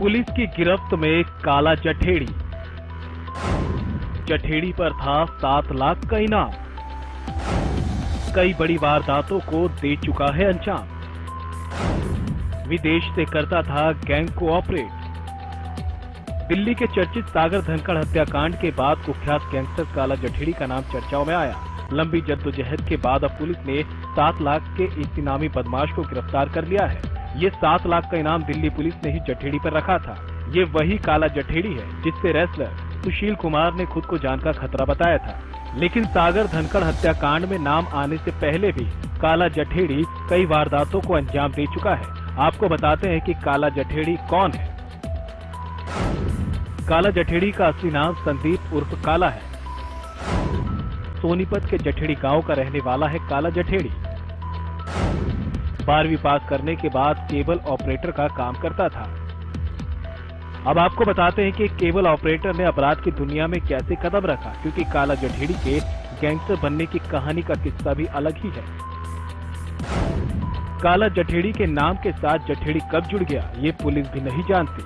Police की गिरफ्त में काला जठेड़ी। जठेड़ी पर था 7 लाख का इनाम। कई बड़ी वारदातों को दे चुका है अंजाम। विदेश से करता था गैंग को ऑपरेट। दिल्ली के चर्चित सागर धनखड़ हत्याकांड के बाद कुख्यात गैंगस्टर काला जठेड़ी का नाम चर्चाओं में आया। लंबी जद्दोजहद के बाद अब पुलिस ने 7 लाख के इस इनामी बदमाश को गिरफ्तार कर लिया है। ये 7 लाख का इनाम दिल्ली पुलिस ने ही जठेड़ी पर रखा था। ये वही काला जठेड़ी है जिससे रेसलर सुशील कुमार ने खुद को जान का खतरा बताया था। लेकिन सागर धनखड़ हत्याकांड में नाम आने से पहले भी काला जठेड़ी कई वारदातों को अंजाम दे चुका है। आपको बताते हैं कि काला जठेड़ी कौन है। काला जठेड़ी का असली नाम संदीप उर्फ काला है। सोनीपत के जठेड़ी गांव का रहने वाला है काला जठेड़ी। 12वीं पास करने के बाद केबल ऑपरेटर का काम करता था। अब आपको बताते हैं कि केबल ऑपरेटर ने अपराध की दुनिया में कैसे कदम रखा, क्योंकि काला जठेड़ी के गैंगस्टर बनने की कहानी का किस्सा भी अलग ही है। काला जठेड़ी के नाम के साथ जठेड़ी कब जुड़ गया, ये पुलिस भी नहीं जानती।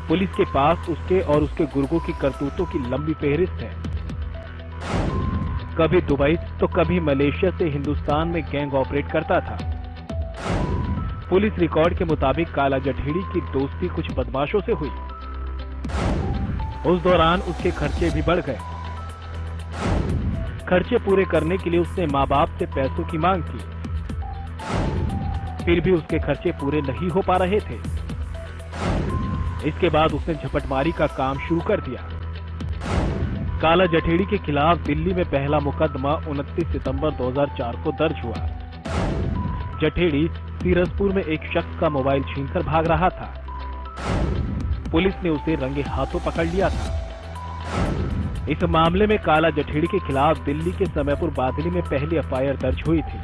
पुलिस के पास उसके और उसके गुर्गों की करतूतों की लंबी फेहरिस्त है। कभी दुबई तो कभी मलेशिया से हिंदुस्तान में गैंग ऑपरेट करता था। पुलिस रिकॉर्ड के मुताबिक काला जठेड़ी की दोस्ती कुछ बदमाशों से हुई। उस दौरान उसके खर्चे भी बढ़ गए। खर्चे पूरे करने के लिए उसने माँ बाप से पैसों की मांग की। फिर भी उसके खर्चे पूरे नहीं हो पा रहे थे। इसके बाद उसने झपटमारी का काम शुरू कर दिया। काला जठेड़ी के खिलाफ दिल्ली में पहला मुकदमा 29 सितंबर 2004 को दर्ज हुआ। जठेड़ी सीरसपुर में एक शख्स का मोबाइल छीनकर भाग रहा था। पुलिस ने उसे रंगे हाथों पकड़ लिया था। इस मामले में काला जठेड़ी के खिलाफ दिल्ली के समयपुर बादली में पहली एफआईआर दर्ज हुई थी।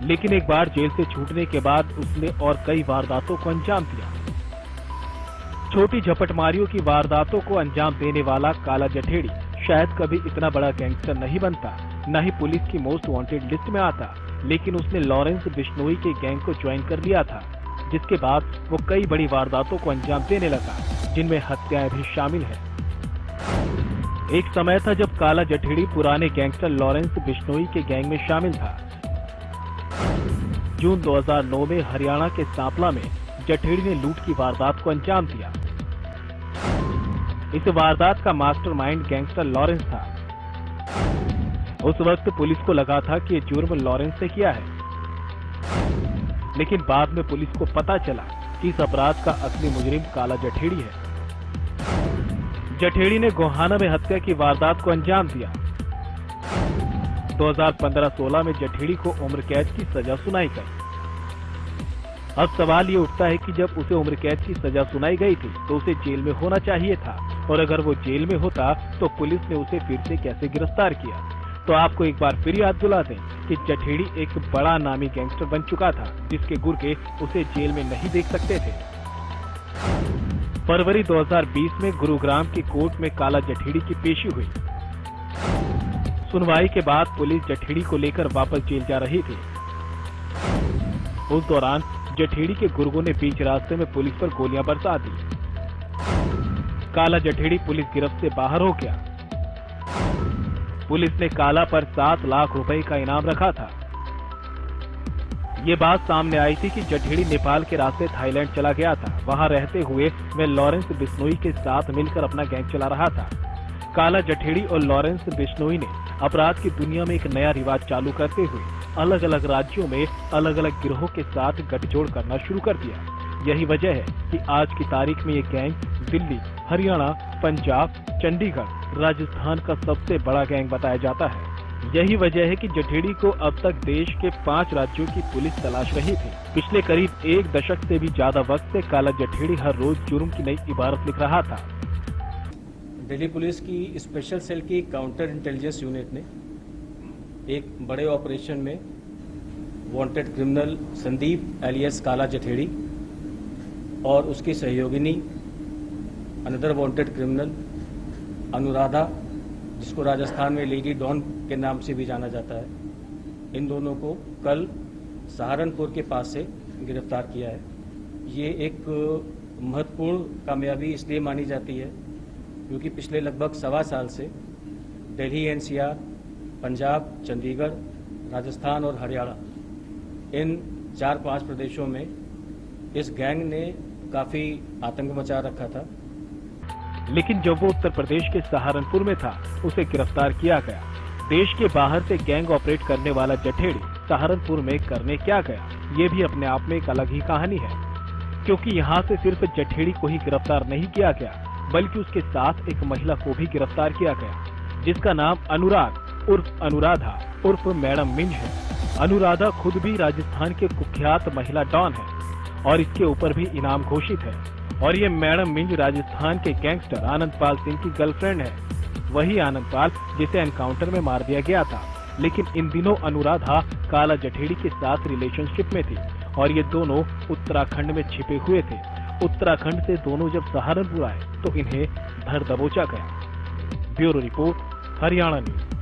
लेकिन एक बार जेल से छूटने के बाद उसने और कई वारदातों को अंजाम दिया। छोटी झपटमारियों की वारदातों को अंजाम देने वाला काला जठेड़ी शायद कभी इतना बड़ा गैंगस्टर नहीं बनता, न ही पुलिस की मोस्ट वांटेड लिस्ट में आता। लेकिन उसने लॉरेंस बिश्नोई के गैंग को ज्वाइन कर लिया था, जिसके बाद वो कई बड़ी वारदातों को अंजाम देने लगा, जिनमें हत्याएं भी शामिल है। एक समय था जब काला जठेड़ी पुराने गैंगस्टर लॉरेंस बिश्नोई के गैंग में शामिल था। जून 2009 में हरियाणा के सांपला में जठेड़ी ने लूट की वारदात को अंजाम दिया। इस वारदात का मास्टरमाइंड गैंगस्टर लॉरेंस था। उस वक्त पुलिस को लगा था कि ये जुर्म लॉरेंस ने किया है, लेकिन बाद में पुलिस को पता चला कि इस अपराध का असली मुजरिम काला जठेड़ी है। जठेड़ी ने गोहाना में हत्या की वारदात को अंजाम दिया। 2015-16 में जठेड़ी को उम्र कैद की सजा सुनाई गई। अब सवाल ये उठता है कि जब उसे उम्र कैद की सजा सुनाई गई थी तो उसे जेल में होना चाहिए था, और अगर वो जेल में होता तो पुलिस ने उसे फिर से कैसे गिरफ्तार किया। तो आपको एक बार फिर याद दिला दें कि जठेड़ी एक बड़ा नामी गैंगस्टर बन चुका था, जिसके गुर्गे उसे जेल में नहीं देख सकते थे। फरवरी 2020 में गुरुग्राम की कोर्ट में काला जठेड़ी की पेशी हुई। सुनवाई के बाद पुलिस जठेड़ी को लेकर वापस जेल जा रही थी। उस दौरान जठेड़ी के गुर्गों ने बीच रास्ते में पुलिस पर गोलियां बरसा दी। काला जठेड़ी पुलिस गिरफ्त से बाहर हो गया। पुलिस ने काला पर 7 लाख रुपए का इनाम रखा था। ये बात सामने आई थी कि जठेड़ी नेपाल के रास्ते थाईलैंड चला गया था। वहां रहते हुए वह लॉरेंस बिश्नोई के साथ मिलकर अपना गैंग चला रहा था। काला जठेड़ी और लॉरेंस बिश्नोई ने अपराध की दुनिया में एक नया रिवाज चालू करते हुए अलग अलग राज्यों में अलग अलग गिरोहों के साथ गठजोड़ करना शुरू कर दिया। यही वजह है कि आज की तारीख में ये गैंग दिल्ली, हरियाणा, पंजाब, चंडीगढ़, राजस्थान का सबसे बड़ा गैंग बताया जाता है। यही वजह है कि जठेड़ी को अब तक देश के 5 राज्यों की पुलिस तलाश रही थी। पिछले करीब 1 दशक से भी ज्यादा वक्त से काला जठेड़ी हर रोज जुर्म की नई इबारत लिख रहा था। दिल्ली पुलिस की स्पेशल सेल की काउंटर इंटेलिजेंस यूनिट ने एक बड़े ऑपरेशन में वांटेड क्रिमिनल संदीप एलियस काला जठेड़ी और उसकी सहयोगिनी अनदर वांटेड क्रिमिनल अनुराधा, जिसको राजस्थान में लेडी डॉन के नाम से भी जाना जाता है, इन दोनों को कल सहारनपुर के पास से गिरफ्तार किया है। ये एक महत्वपूर्ण कामयाबी इसलिए मानी जाती है क्योंकि पिछले लगभग 1.25 साल से दिल्ली एनसीआर, पंजाब, चंडीगढ़, राजस्थान और हरियाणा इन 4-5 प्रदेशों में इस गैंग ने काफी आतंक मचा रखा था। लेकिन जब वो उत्तर प्रदेश के सहारनपुर में था, उसे गिरफ्तार किया गया। देश के बाहर से गैंग ऑपरेट करने वाला जठेड़ी सहारनपुर में करने क्या गया, ये भी अपने आप में एक अलग ही कहानी है। क्योंकि यहाँ से सिर्फ जठेड़ी को ही गिरफ्तार नहीं किया गया, बल्कि उसके साथ एक महिला को भी गिरफ्तार किया गया, जिसका नाम अनुराग उर्फ अनुराधा उर्फ मैडम मिंज है। अनुराधा खुद भी राजस्थान के कुख्यात महिला डॉन है और इसके ऊपर भी इनाम घोषित है। और ये मैडम मिंज राजस्थान के गैंगस्टर आनंदपाल सिंह की गर्लफ्रेंड है, वही आनंदपाल जिसे एनकाउंटर में मार दिया गया था। लेकिन इन दिनों अनुराधा काला जठेड़ी के साथ रिलेशनशिप में थी और ये दोनों उत्तराखंड में छिपे हुए थे। उत्तराखंड से दोनों जब सहारनपुर आए तो इन्हें धर दबोचा गया। Bureau report, Haryana news.